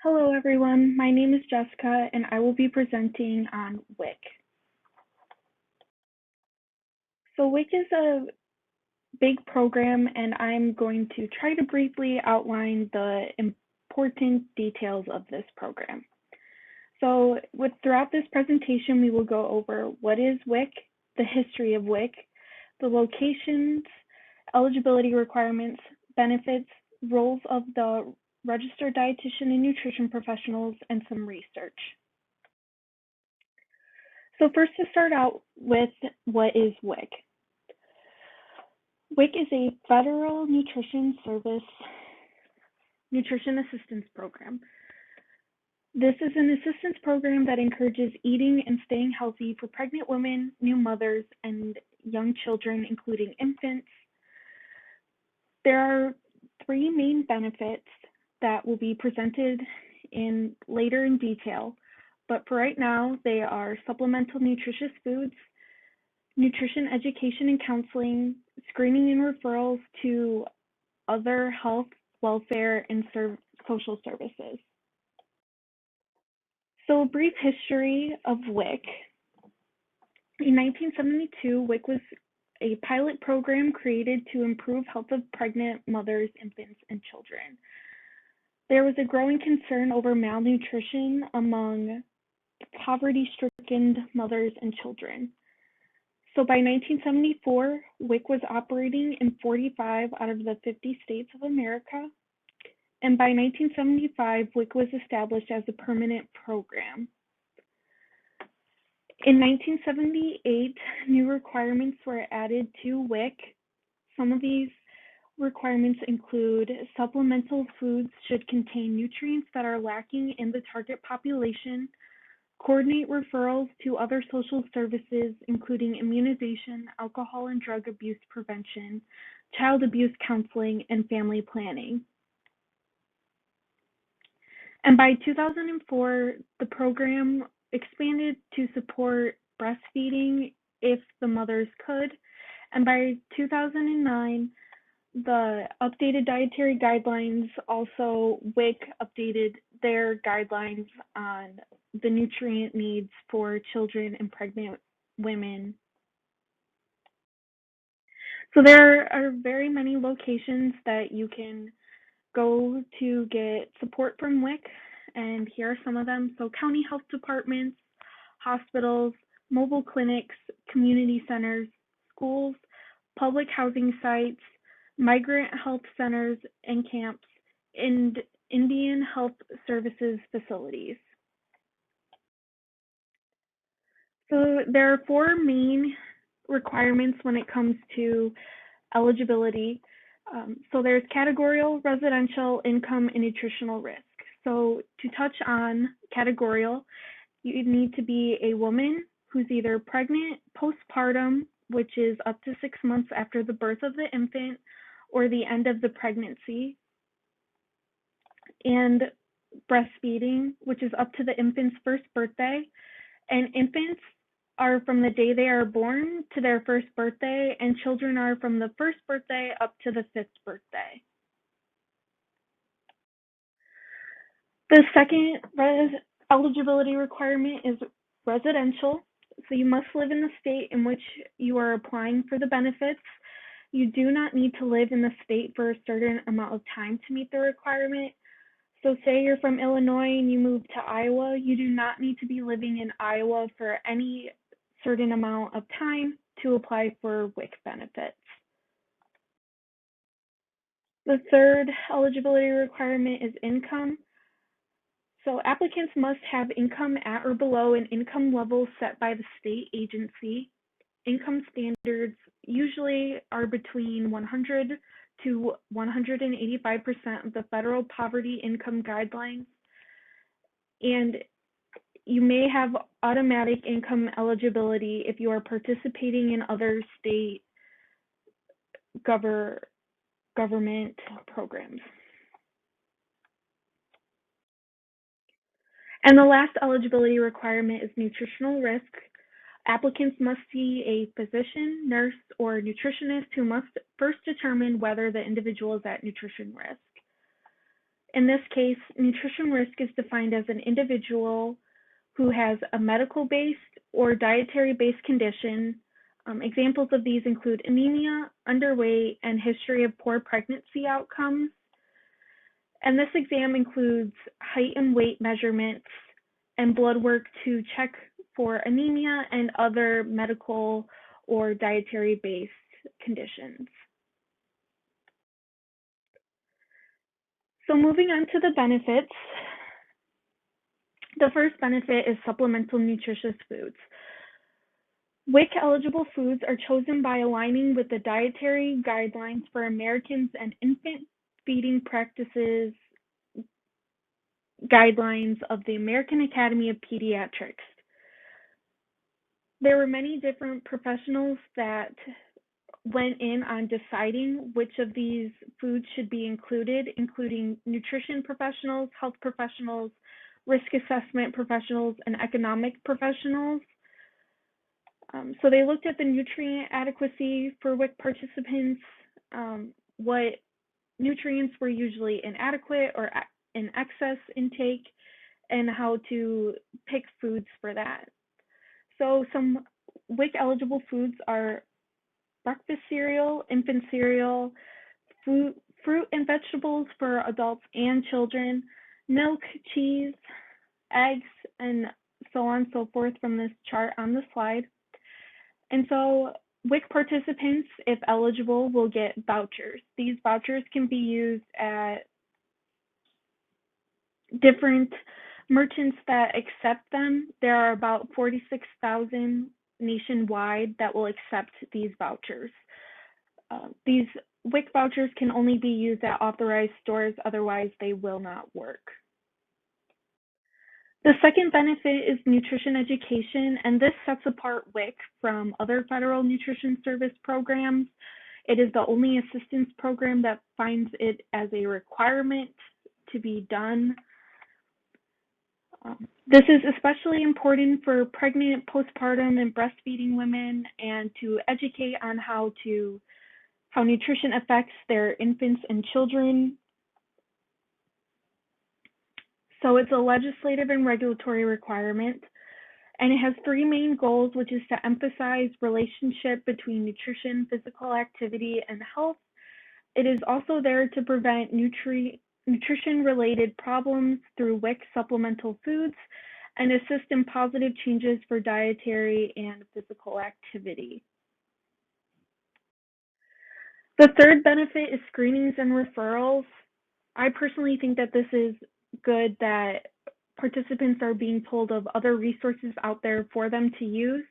Hello everyone, my name is Jessica and I will be presenting on WIC. So WIC is a big program and I'm going to try to briefly outline the important details of this program. So throughout this presentation, we will go over what is WIC, the history of WIC, the locations, eligibility requirements, benefits, roles of the registered dietitian and nutrition professionals, and some research. So first to start out with, what is WIC? WIC is a federal nutrition assistance program. This is an assistance program that encourages eating and staying healthy for pregnant women, new mothers, and young children, including infants. There are three main benefits that will be presented later in detail, but for right now, they are supplemental nutritious foods, nutrition education and counseling, screening and referrals to other health, welfare, and social services. So a brief history of WIC. In 1972, WIC was a pilot program created to improve health of pregnant mothers, infants, and children. There was a growing concern over malnutrition among poverty-stricken mothers and children. So by 1974, WIC was operating in 45 out of the 50 states of America. And by 1975, WIC was established as a permanent program. In 1978, new requirements were added to WIC. Some of these requirements include supplemental foods should contain nutrients that are lacking in the target population, coordinate referrals to other social services, including immunization, alcohol and drug abuse prevention, child abuse counseling, and family planning. And by 2004, the program expanded to support breastfeeding if the mothers could. And by 2009, the updated dietary guidelines, also WIC updated their guidelines on the nutrient needs for children and pregnant women. So there are very many locations that you can go to get support from WIC, and here are some of them. So county health departments, hospitals, mobile clinics, community centers, schools, public housing sites, migrant health centers and camps, and Indian Health Services facilities. So there are four main requirements when it comes to eligibility. So there's categorical, residential, income, and nutritional risk. So to touch on categorical, you need to be a woman who's either pregnant, postpartum, which is up to 6 months after the birth of the infant or the end of the pregnancy, and breastfeeding, which is up to the infant's first birthday. And infants are from the day they are born to their first birthday, and children are from the first birthday up to the 5th birthday. The second eligibility requirement is residential. So you must live in the state in which you are applying for the benefits. You do not need to live in the state for a certain amount of time to meet the requirement. So say you're from Illinois and you move to Iowa, you do not need to be living in Iowa for any certain amount of time to apply for WIC benefits. The third eligibility requirement is income. So applicants must have income at or below an income level set by the state agency. Income standards usually are between 100 to 185% of the federal poverty income guidelines. And you may have automatic income eligibility if you are participating in other state government programs. And the last eligibility requirement is nutritional risk. Applicants must see a physician, nurse, or nutritionist who must first determine whether the individual is at nutrition risk. In this case, nutrition risk is defined as an individual who has a medical-based or dietary-based condition. Examples of these include anemia, underweight, and history of poor pregnancy outcomes. And this exam includes height and weight measurements and blood work to check for anemia and other medical or dietary-based conditions. So moving on to the benefits, the first benefit is supplemental nutritious foods. WIC eligible foods are chosen by aligning with the dietary guidelines for Americans and infant feeding practices guidelines of the American Academy of Pediatrics. There were many different professionals that went in on deciding which of these foods should be included, including nutrition professionals, health professionals, risk assessment professionals, and economic professionals. So they looked at the nutrient adequacy for WIC participants, what nutrients were usually inadequate or in excess intake, and how to pick foods for that. So some WIC eligible foods are breakfast cereal, infant cereal, fruit and vegetables for adults and children, milk, cheese, eggs, and so on and so forth from this chart on the slide. And so WIC participants, if eligible, will get vouchers. These vouchers can be used at different merchants that accept them. There are about 46,000 nationwide that will accept these vouchers. These WIC vouchers can only be used at authorized stores, otherwise they will not work. The second benefit is nutrition education, and this sets apart WIC from other federal nutrition service programs. It is the only assistance program that finds it as a requirement to be done. This is especially important for pregnant, postpartum, and breastfeeding women, and to educate on how nutrition affects their infants and children. So it's a legislative and regulatory requirement, and it has three main goals, which is to emphasize relationship between nutrition, physical activity, and health. It is also there to prevent nutrition-related problems through WIC supplemental foods and assist in positive changes for dietary and physical activity. The third benefit is screenings and referrals. I personally think that this is good that participants are being told of other resources out there for them to use.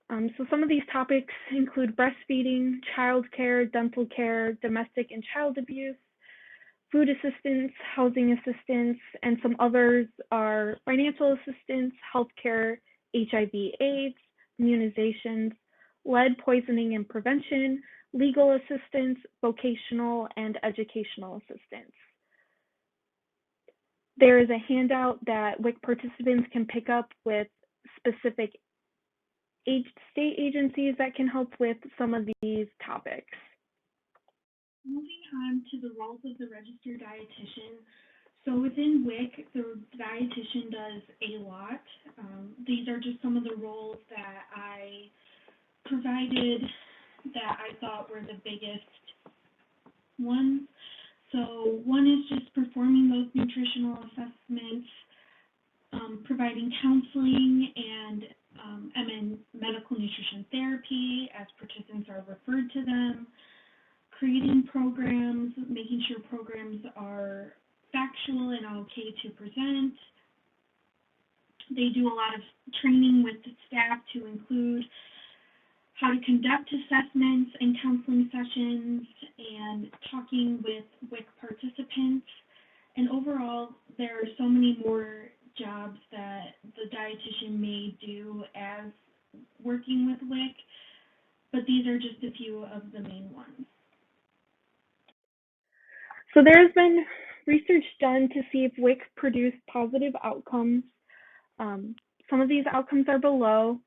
So some of these topics include breastfeeding, childcare, dental care, domestic and child abuse, food assistance, housing assistance, and some others are financial assistance, healthcare, HIV/AIDS, immunizations, lead poisoning and prevention, legal assistance, vocational and educational assistance. There is a handout that WIC participants can pick up with specific state agencies that can help with some of these topics. Moving on to the roles of the registered dietitian. So within WIC, the dietitian does a lot. These are just some of the roles that I provided that I thought were the biggest ones. So one is just performing those nutritional assessments, providing counseling and MN medical nutrition therapy as participants are referred to them, creating programs, making sure programs are factual and okay to present. They do a lot of training with the staff to include how to conduct assessments and counseling sessions and talking with WIC participants. And overall, there are so many more jobs that the dietitian may do as working with WIC, but these are just a few of the main ones. So there has been research done to see if WIC produced positive outcomes. Some of these outcomes are below.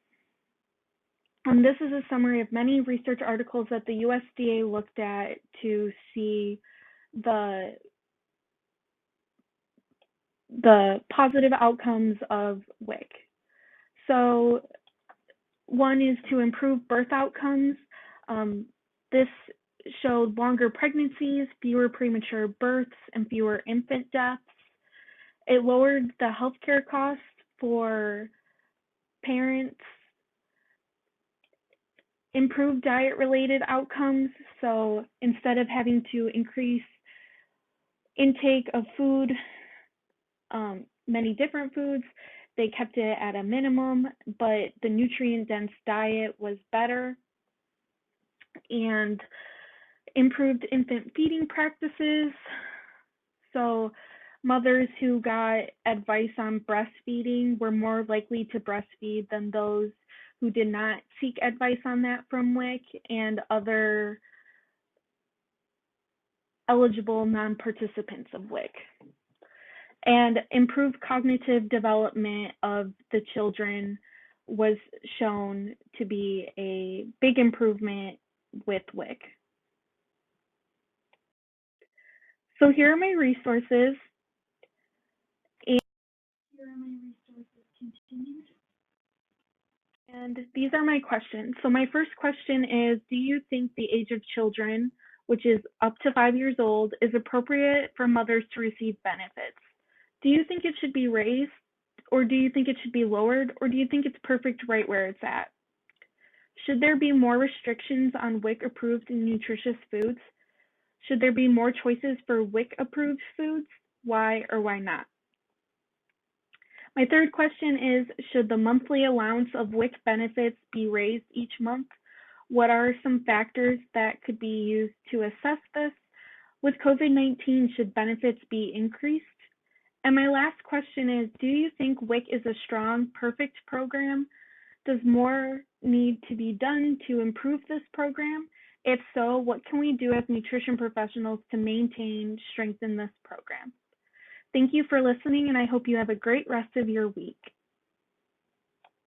This is a summary of many research articles that the USDA looked at to see the the positive outcomes of WIC. So one is to improve birth outcomes. This showed longer pregnancies, fewer premature births, and fewer infant deaths. It lowered the healthcare costs for parents, improved diet-related outcomes. So instead of having to increase intake of food, many different foods, they kept it at a minimum, but the nutrient-dense diet was better, and improved infant feeding practices. So mothers who got advice on breastfeeding were more likely to breastfeed than those who did not seek advice on that from WIC and other eligible non-participants of WIC. And improved cognitive development of the children was shown to be a big improvement with WIC. So here are my resources. And here are my resources continued. And these are my questions. So my first question is, do you think the age of children, which is up to 5 years old, is appropriate for mothers to receive benefits? Do you think it should be raised, or do you think it should be lowered, or do you think it's perfect right where it's at? Should there be more restrictions on WIC-approved and nutritious foods? Should there be more choices for WIC-approved foods? Why or why not? My third question is, should the monthly allowance of WIC benefits be raised each month? What are some factors that could be used to assess this? With COVID-19, should benefits be increased? And my last question is, do you think WIC is a strong, perfect program? Does more need to be done to improve this program? If so, what can we do as nutrition professionals to maintain, strengthen this program? Thank you for listening, and I hope you have a great rest of your week.